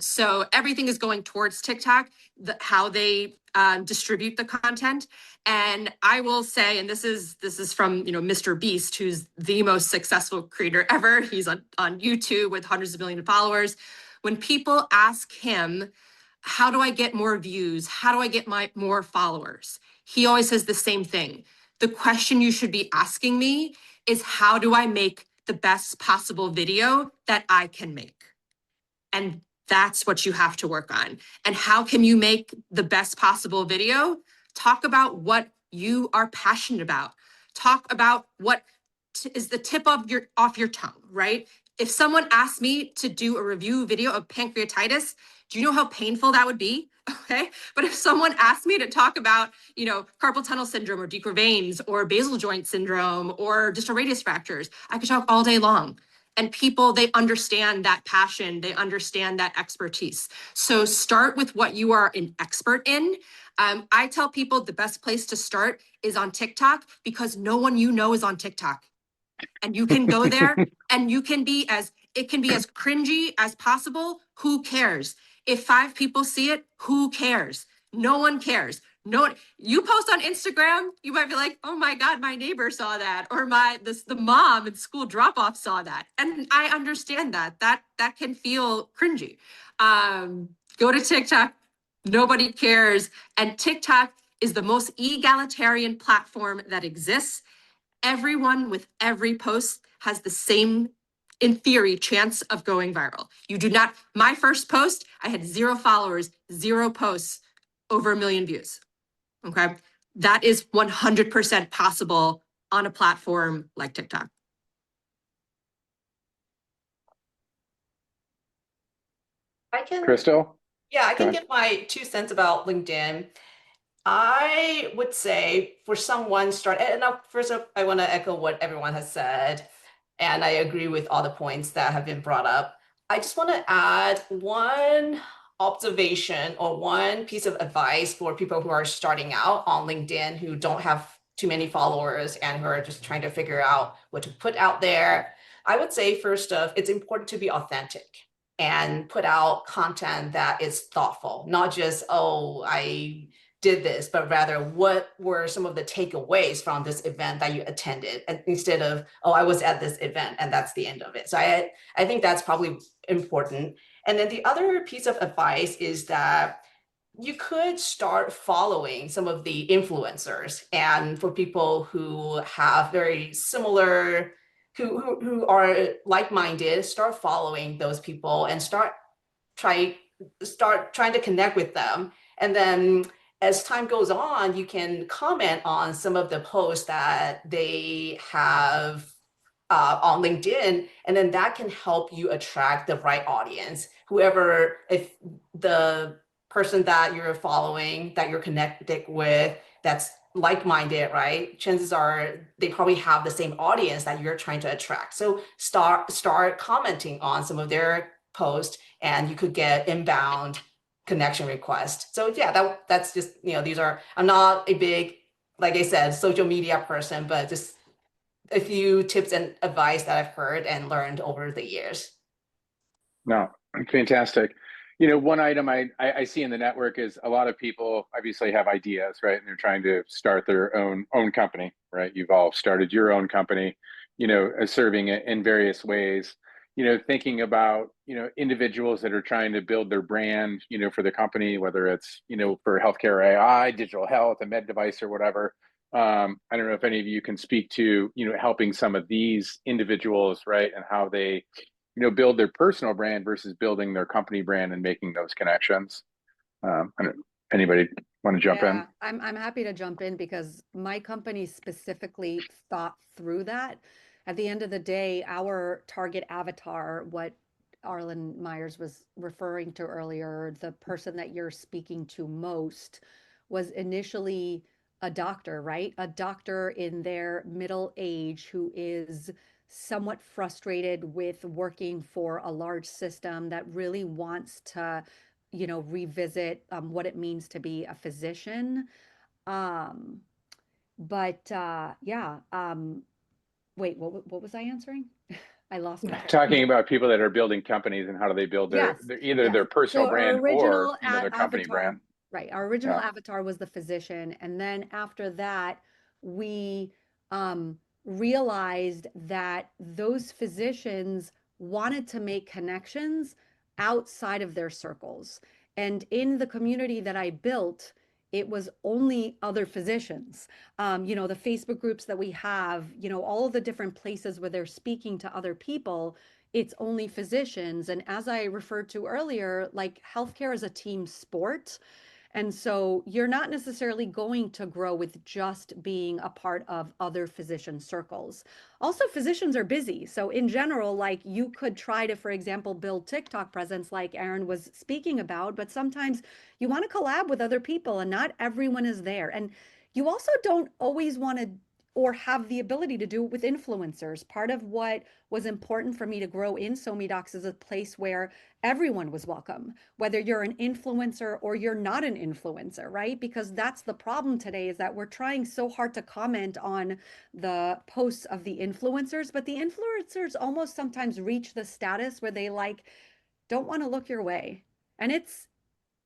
So everything is going towards TikTok, how they distribute the content. And I will say, and this is from Mr. Beast, who's the most successful creator ever. He's on YouTube with hundreds of millions of followers. When people ask him, how do I get more views? How do I get more followers? He always says the same thing. The question you should be asking me is, how do I make the best possible video that I can make? And that's what you have to work on. And how can you make the best possible video? Talk about what you are passionate about. Talk about what is the tip of off your tongue, right? If someone asked me to do a review video of pancreatitis, do you know how painful that would be? Okay. But if someone asked me to talk about, carpal tunnel syndrome or Dequer veins or basal joint syndrome or distal radius fractures, I could talk all day long. And people, they understand that passion. They understand that expertise. So start with what you are an expert in. I tell people the best place to start is on TikTok because no one you know is on TikTok. And you can go there and it can be as cringy as possible. Who cares? If 5 people see it, who cares? No one cares. You post on Instagram, you might be like, oh my God, my neighbor saw that, or the mom at school drop off saw that. And I understand that can feel cringy. Go to TikTok, nobody cares. And TikTok is the most egalitarian platform that exists. Everyone with every post has the same, in theory, chance of going viral. You do not, my first post, I had 0 followers, 0 posts, over 1 million views. Okay. That is 100% possible on a platform like TikTok. Crystal? Yeah, I Go can ahead. give my 2 cents about LinkedIn. I would say for someone first up, I want to echo what everyone has said, and I agree with all the points that have been brought up. I just want to add one observation or one piece of advice for people who are starting out on LinkedIn, who don't have too many followers and who are just trying to figure out what to put out there. I would say first off, it's important to be authentic and put out content that is thoughtful, not just, oh, I did this, but rather what were some of the takeaways from this event that you attended, and instead of, oh, I was at this event and that's the end of it. So I think that's probably important. And then the other piece of advice is that you could start following some of the influencers, and for people who have very similar, who are like-minded, start following those people and start trying to connect with them. And then as time goes on, you can comment on some of the posts that they have on LinkedIn, and then that can help you attract the right audience. Whoever, if the person that you're following, that you're connected with, that's like-minded, right? Chances are they probably have the same audience that you're trying to attract. So start commenting on some of their posts, and you could get inbound connection requests. So yeah, that's just, I'm not a big, like I said, social media person, but just a few tips and advice that I've heard and learned over the years. No, fantastic. One item I see in the network is a lot of people obviously have ideas, right? And they're trying to start their own company, right? You've all started your own company, serving it in various ways. Thinking about, individuals that are trying to build their brand, for the company, whether it's, for healthcare AI, digital health, a med device or whatever. I don't know if any of you can speak to, helping some of these individuals, right? And how they, build their personal brand versus building their company brand and making those connections. Anybody want to jump in? I'm happy to jump in because my company specifically thought through that. At the end of the day, our target avatar, what Arlen Myers was referring to earlier, the person that you're speaking to most, was initially a doctor, right? A doctor in their middle age who is somewhat frustrated with working for a large system that really wants to, revisit what it means to be a physician. Um, yeah. Wait, what was I answering? I lost my Talking about people that are building companies and how do they build Yes, either yes. their personal So our brand or original their company brand. right, our original Yeah. avatar was the physician, and then after that, we realized that those physicians wanted to make connections outside of their circles. And in the community that I built, it was only other physicians. The Facebook groups that we have, all of the different places where they're speaking to other people, it's only physicians. And as I referred to earlier, like healthcare is a team sport. And so you're not necessarily going to grow with just being a part of other physician circles. Also, physicians are busy. So in general, like you could try to, for example, build TikTok presence like Erin was speaking about, but sometimes you want to collab with other people and not everyone is there. And you also don't always want to or have the ability to do it with influencers. Part of what was important for me to grow in SOME Docs is a place where everyone was welcome, whether you're an influencer or you're not an influencer, right? Because that's the problem today, is that we're trying so hard to comment on the posts of the influencers, but the influencers almost sometimes reach the status where they like don't want to look your way. And it's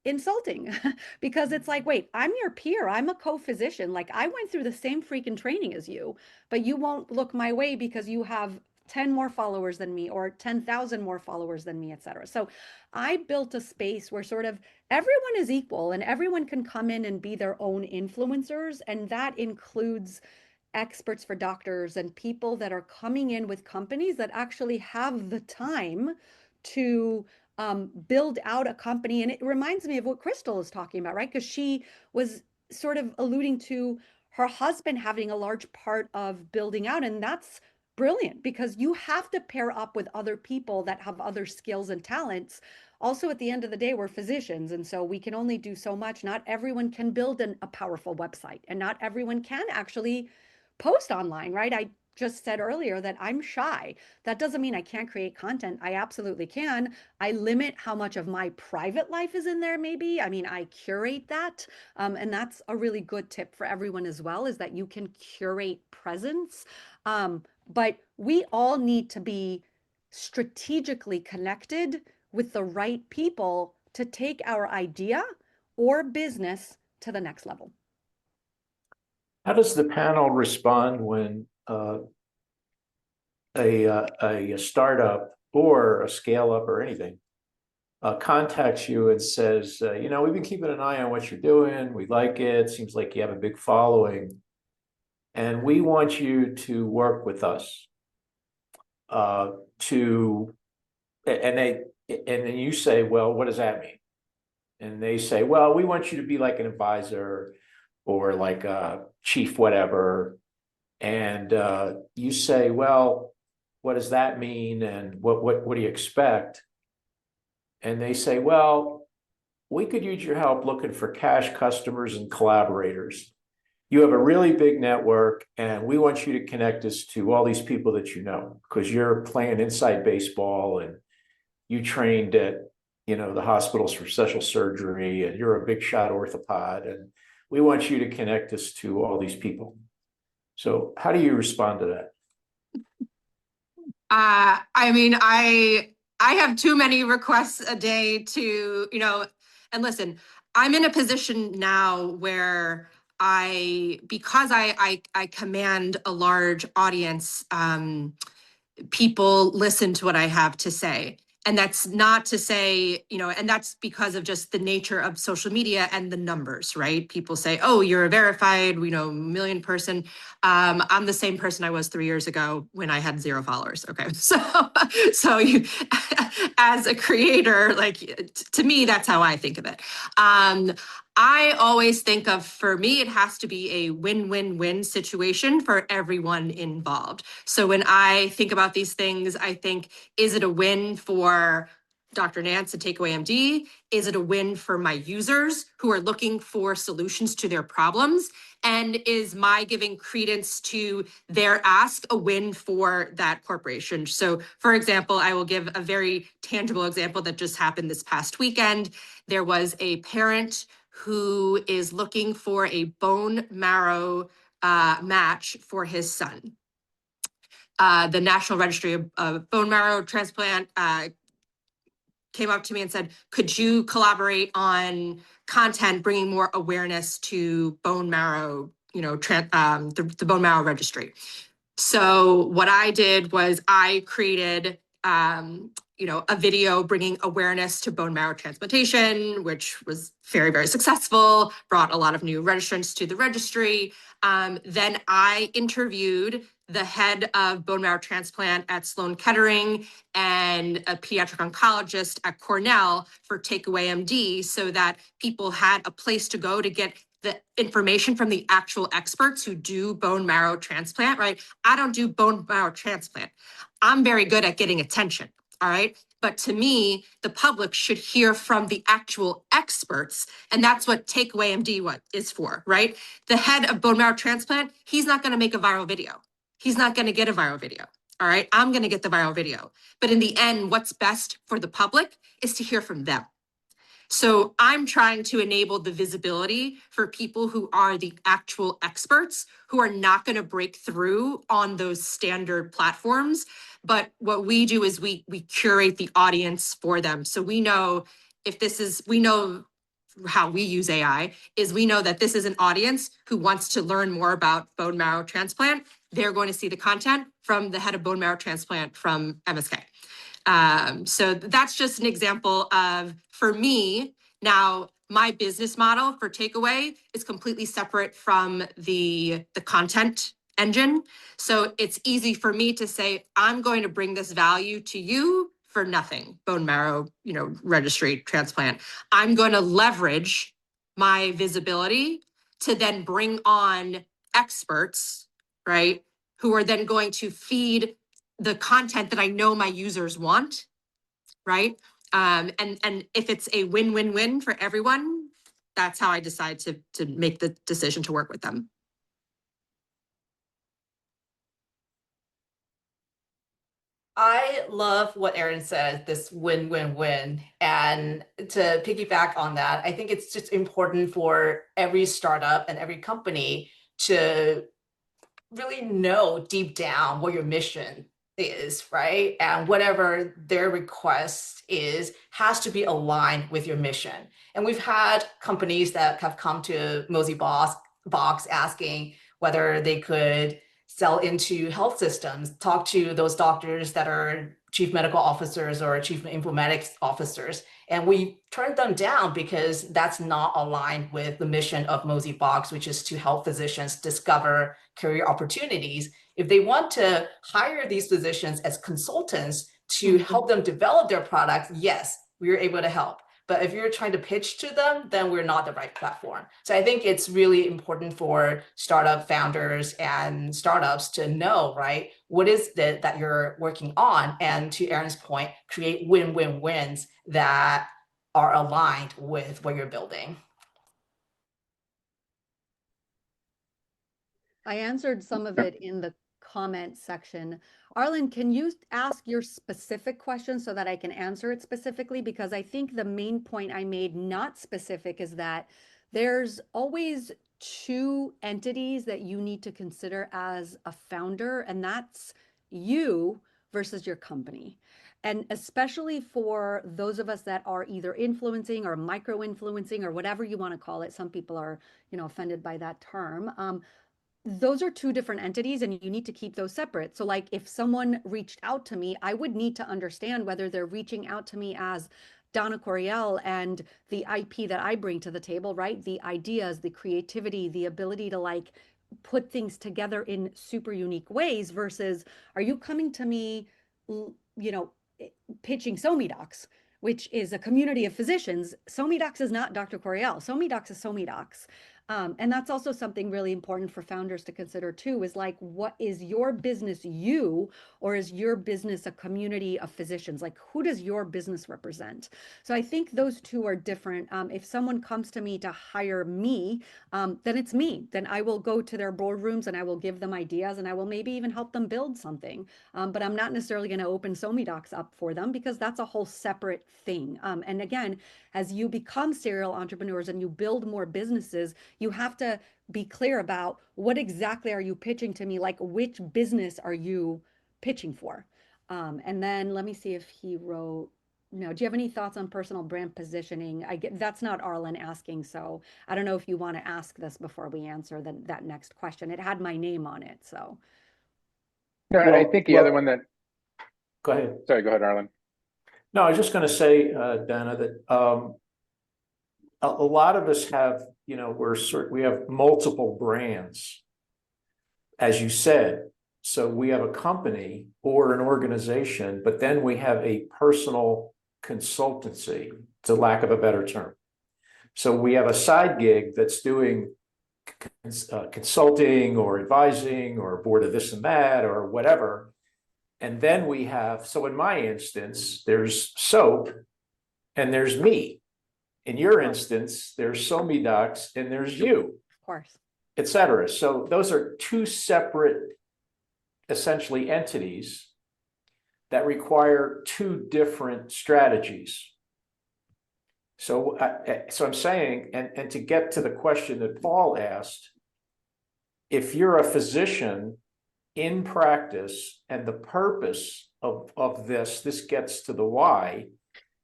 insulting because it's like, wait, I'm your peer. I'm a co-physician. Like I went through the same freaking training as you, but you won't look my way because you have 10 more followers than me or 10,000 more followers than me, etc. So I built a space where sort of everyone is equal and everyone can come in and be their own influencers. And that includes experts for doctors and people that are coming in with companies that actually have the time to build out a company. And it reminds me of what Crystal is talking about, right? Because she was sort of alluding to her husband having a large part of building out. And that's brilliant because you have to pair up with other people that have other skills and talents. Also, at the end of the day, we're physicians. And so we can only do so much. Not everyone can build a powerful website, and not everyone can actually post online, right? I just said earlier that I'm shy. That doesn't mean I can't create content. I absolutely can. I limit how much of my private life is in there, maybe. I mean, I curate that. And that's a really good tip for everyone as well, is that you can curate presence. But we all need to be strategically connected with the right people to take our idea or business to the next level. How does the panel respond when a startup or a scale up or anything contacts you and says, you know, we've been keeping an eye on what you're doing. We like it. Seems like you have a big following, and we want you to work with us to, and then you say, well, what does that mean? And they say, well, we want you to be like an advisor or like a chief whatever. And you say, well, what does that mean? And what do you expect? And they say, well, we could use your help looking for cash customers and collaborators. You have a really big network, and we want you to connect us to all these people that you know, because you're playing inside baseball and you trained at, you know, the hospitals for special surgery, and you're a big shot orthopod, and we want you to connect us to all these people. So how do you respond to that? I mean, I have too many requests a day to, you know, and listen, I'm in a position now where because I command a large audience, people listen to what I have to say. And that's not to say, you know, and that's because of just the nature of social media and the numbers, right? People say, oh, you're a verified, you know, million person. I'm the same person I was 3 years ago when I had 0 followers. Okay. So you, as a creator, like to me, that's how I think of it. I always think of, for me, it has to be a win-win-win situation for everyone involved. So when I think about these things, I think, is it a win for Dr. Nance to take away MD? Is it a win for my users who are looking for solutions to their problems? And is my giving credence to their ask a win for that corporation? So for example, I will give a very tangible example that just happened this past weekend. There was a parent who is looking for a bone marrow match for his son. The National Registry of Bone Marrow Transplant came up to me and said, could you collaborate on content bringing more awareness to bone marrow, you know, the bone marrow registry? So what I did was I created you know, a video bringing awareness to bone marrow transplantation, which was very, very successful, brought a lot of new registrants to the registry. Then I interviewed the head of bone marrow transplant at Sloan Kettering and a pediatric oncologist at Cornell for Takeaway MD, so that people had a place to go to get the information from the actual experts who do bone marrow transplant, right? I don't do bone marrow transplant. I'm very good at getting attention, all right? But to me, the public should hear from the actual experts, and that's what Takeaway MD is for, right? The head of bone marrow transplant, he's not going to make a viral video. He's not going to get a viral video. All right. I'm going to get the viral video. But in the end, what's best for the public is to hear from them. So I'm trying to enable the visibility for people who are the actual experts who are not going to break through on those standard platforms. But what we do is we curate the audience for them. So we know if this is, we know how we use AI is we know that this is an audience who wants to learn more about bone marrow transplant. They're going to see the content from the head of bone marrow transplant from MSK. So that's just an example of, for me, now my business model for Takeaway is completely separate from the content engine. So it's easy for me to say, I'm going to bring this value to you for nothing, bone marrow, registry transplant. I'm going to leverage my visibility to then bring on experts, right? Who are then going to feed the content that I know my users want, right? And if it's a win-win-win for everyone, that's how I decide to make the decision to work with them. I love what Erin said, this win-win-win. And to piggyback on that, I think it's just important for every startup and every company to really know deep down what your mission is, right? And whatever their request is has to be aligned with your mission. And we've had companies that have come to Mosey Box asking whether they could sell into health systems, talk to those doctors that are chief medical officers or chief informatics officers. And we turned them down because that's not aligned with the mission of Mosey Box, which is to help physicians discover career opportunities. If they want to hire these physicians as consultants to help them develop their products, yes, we are able to help. But if you're trying to pitch to them, then we're not the right platform. So I think it's really important for startup founders and startups to know, right, what is it that you're working on? And to Erin's point, create win-win-wins that are aligned with what you're building. I answered some of it in the comment section. Arlen, can you ask your specific question so that I can answer it specifically? Because I think the main point I made not specific is that there's always two entities that you need to consider as a founder, and that's you versus your company. And especially for those of us that are either influencing or micro-influencing or whatever you want to call it, some people are, offended by that term. Those are two different entities and you need to keep those separate. So like if someone reached out to me, I would need to understand whether they're reaching out to me as Donna Coriel and the IP that I bring to the table, right? The ideas, the creativity, the ability to like put things together in super unique ways versus are you coming to me, pitching SOMEDocs, which is a community of physicians. SOMEDocs is not Dr. Coriel. SOMEDocs is SOMEDocs. And that's also something really important for founders to consider too, is like, what is your business you, or is your business a community of physicians? Like, who does your business represent? So I think those two are different. If someone comes to me to hire me, then it's me. Then I will go to their boardrooms and I will give them ideas and I will maybe even help them build something. But I'm not necessarily going to open SOMEDocs up for them because that's a whole separate thing. And again, as you become serial entrepreneurs and you build more businesses, you have to be clear about what exactly are you pitching to me, like which business are you pitching for? And then let me see if he wrote, no, do you have any thoughts on personal brand positioning? That's not Arlen asking, so I don't know if you want to ask this before we answer that next question. It had my name on it, so. No, I think the other one that, Go ahead. sorry, go ahead, Arlen. No, I was just going to say, Dana, that a lot of us have, we have multiple brands, as you said. So we have a company or an organization, but then we have a personal consultancy, to lack of a better term. So we have a side gig that's doing consulting or advising or board of this and that or whatever. And then we have, so in my instance, there's SOPE and there's me. In your instance, there's SOME Docs and there's you, Of course. et cetera. So those are two separate, essentially, entities that require two different strategies. So I'm saying, and to get to the question that Paul asked, if you're a physician in practice and the purpose of this gets to the why,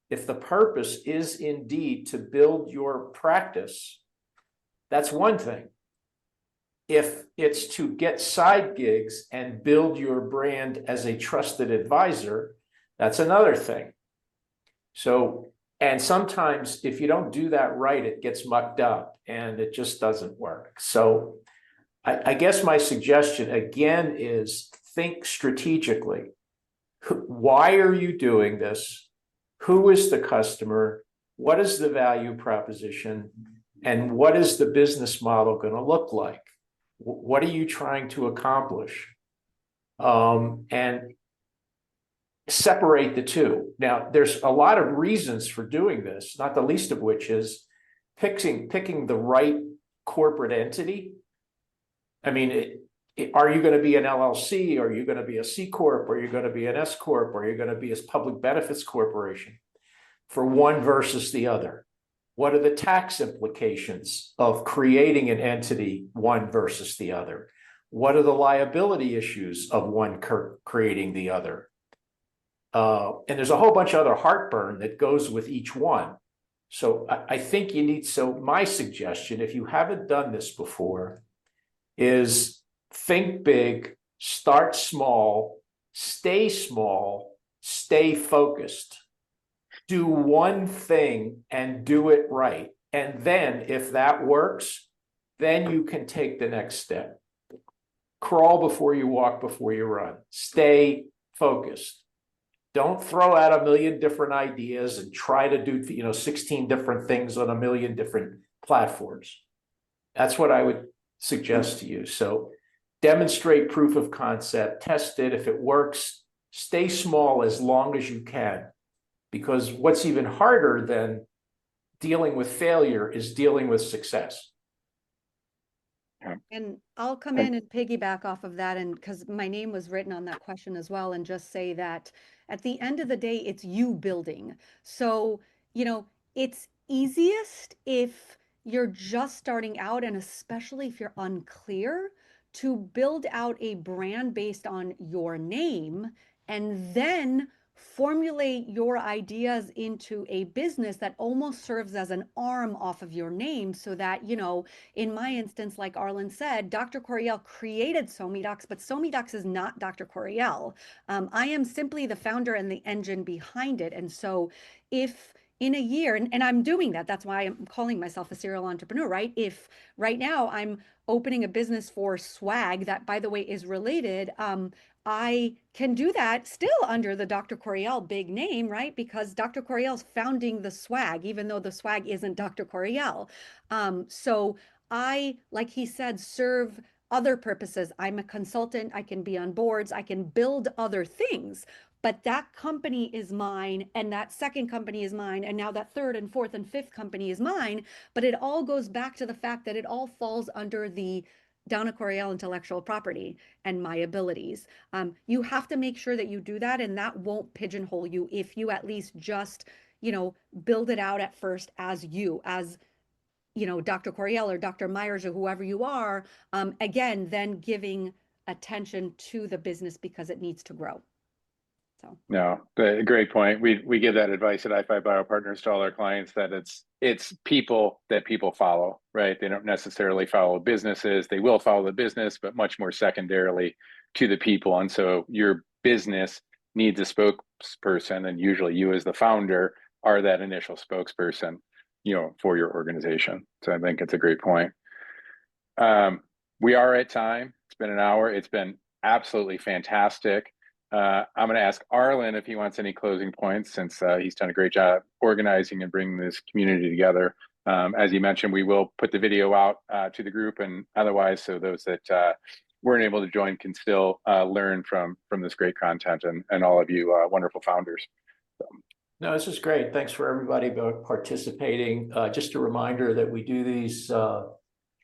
if the purpose is indeed to build your practice, that's one thing. If it's to get side gigs and build your brand as a trusted advisor, that's another thing. So, and sometimes if you don't do that right, it gets mucked up and it just doesn't work. So I guess my suggestion again is think strategically. Why are you doing this? Who is the customer? What is the value proposition? And what is the business model going to look like? What are you trying to accomplish? And separate the two. Now, there's a lot of reasons for doing this, not the least of which is picking the right corporate entity. I mean, are you going to be an LLC? Are you going to be a C Corp? Are you going to be an S Corp? Are you going to be a public benefits corporation? For one versus the other. What are the tax implications of creating an entity, one versus the other? What are the liability issues of one creating the other? And there's a whole bunch of other heartburn that goes with each one. So I think you need, so my suggestion, if you haven't done this before, is think big, start small, stay focused. Do one thing and do it right. And then if that works, then you can take the next step. Crawl before you walk, before you run. Stay focused. Don't throw out a million different ideas and try to do 16 different things on a million different platforms. That's what I would suggest to you. So demonstrate proof of concept, test it. If it works, stay small as long as you can. Because what's even harder than dealing with failure is dealing with success. And I'll come in and piggyback off of that, and because my name was written on that question as well, and just say that at the end of the day, it's you building. So, it's easiest if you're just starting out, and especially if you're unclear, to build out a brand based on your name and then formulate your ideas into a business that almost serves as an arm off of your name, so that, in my instance, like Arlen said, Dr. Coriel created SOME Docs, but SOME Docs is not Dr. Coriel. I am simply the founder and the engine behind it. And so if in a year, and I'm doing that, that's why I'm calling myself a serial entrepreneur, right? If right now I'm opening a business for swag that, by the way, is related, I can do that still under the Dr. Coriel big name, right? Because Dr. Coriel's founding the swag, even though the swag isn't Dr. Coriel. So I, like he said, serve other purposes. I'm a consultant. I can be on boards. I can build other things. But that company is mine, and that second company is mine, and now that third and fourth and fifth company is mine. But it all goes back to the fact that it all falls under the Donna Coriel intellectual property and my abilities. You have to make sure that you do that, and that won't pigeonhole you if you at least just, build it out at first as you, as Dr. Coriel or Dr. Myers or whoever you are. Again, then giving attention to the business because it needs to grow. So No, great point. We give that advice at i5 Bio Partners to all our clients, that it's people that people follow, right? They don't necessarily follow businesses. They will follow the business, but much more secondarily to the people. And so your business needs a spokesperson, and usually you as the founder are that initial spokesperson, for your organization. So I think it's a great point. We are at time. It's been an hour. It's been absolutely fantastic. I'm going to ask Arlen if he wants any closing points, since he's done a great job organizing and bringing this community together. As you mentioned, we will put the video out to the group and otherwise, so those that weren't able to join can still learn from this great content and all of you wonderful founders. So. No, this is great. Thanks for everybody participating. Just a reminder that we do these.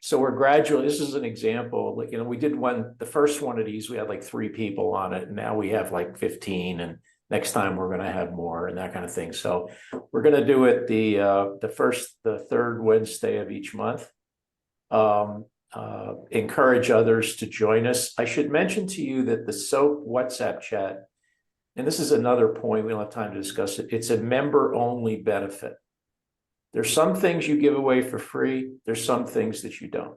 So we're gradually, this is an example, you know, we did the first one of these, we had like 3 people on it, and now we have like 15, and next time we're going to have more and that kind of thing. So we're going to do it the third Wednesday of each month. Encourage others to join us. I should mention to you that the SOPE WhatsApp chat, and this is another point, we don't have time to discuss it, it's a member-only benefit. There's some things you give away for free. There's some things that you don't.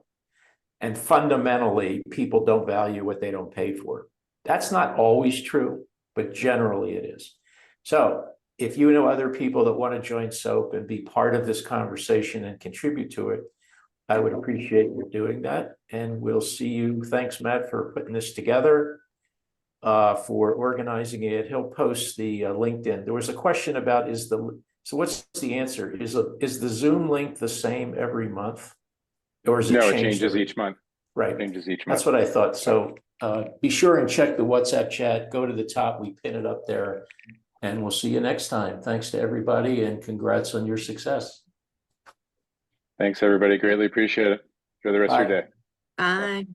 And fundamentally, people don't value what they don't pay for. That's not always true, but generally it is. So if you know other people that want to join SOPE and be part of this conversation and contribute to it, I would appreciate you doing that. And we'll see you. Thanks, Matt, for putting this together, for organizing it. He'll post the LinkedIn. There was a question about so what's the answer? Is the Zoom link the same every month? Or is it No, it changes each month. Right. It changes each month. That's what I thought. So be sure and check the WhatsApp chat. Go to the top. We pin it up there. And we'll see you next time. Thanks to everybody and congrats on your success. Thanks, everybody. Greatly appreciate it. Enjoy the rest of your day. Bye.